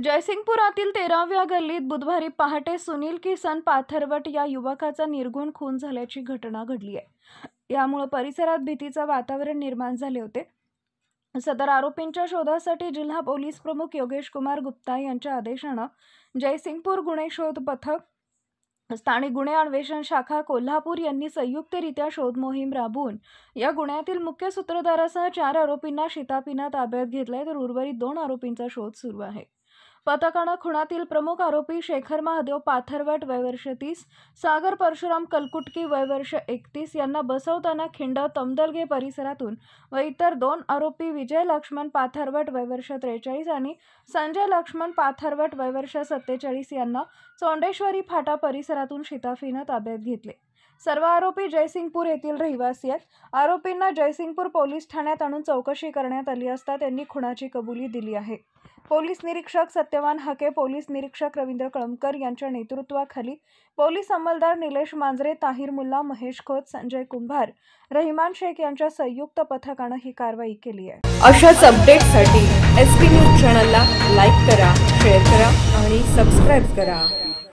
जयसिंगपुरातील 13व्या गल्लीत बुधवारी पहाटे सुनील किसन पाथरवट या युवकाचा निर्घृण खून झाल्याची घटना घडली आहे। यामुळे परिसरात भीतीचे वातावरण निर्माण झाले होते। सदर आरोपींच्या शोधासाठी जिल्हा पोलीस प्रमुख योगेश कुमार गुप्ता यांच्या आदेशाने जयसिंगपूर गुन्हे शोध पथक, स्थानिक गुन्हे अन्वेषण शाखा कोल्हापूर यांनी संयुक्तरित्या शोध मोहीम राबवून या गुन्ह्यातील मुख्य सूत्रधारासह 4 आरोपींना शिताफीने ताब्यात घेतले, तर उर्वरित 2 आरोपींचा शोध सुरू आहे। पथकाने खुनातील प्रमुख आरोपी शेखर महादेव पाथरवट वय वर्ष 30, सागर परशुराम कलकुटकी वय वर्ष 31 यांना बसवताना खिंड तमदलगे परिसरातून व इतर 2 आरोपी विजय लक्ष्मण पाथरवट वय वर्ष 43 आणि संजय लक्ष्मण पाथरवट वय वर्ष 47 यांना चोंडेश्वरी फाटा परिसरातून शिताफीने ताब्यात घेतले। सर्व आरोपी जयसिंगपूर येथील रहिवासी आहेत। आरोपींना जयसिंगपूर पोलीस ठाण्यात आणून चौकशी करण्यात आली असता त्यांनी खुनाची कबुली दिली आहे। पोलीस निरीक्षक सत्यवान हके, पोलीस निरीक्षक रवींद्र कळमकर यांच्या नेतृत्वाखाली पोलीस अंमलदार निलेश मांजरे, ताहिर मुल्ला, महेश खोत, संजय कुंभार, रहिमान शेख यांच्या संयुक्त पथकाने ही कारवाई केली आहे। अशाच अपडेट्ससाठी एसपी न्यूज चॅनलला लाईक करा, शेअर करा आणि सबस्क्राइब करा।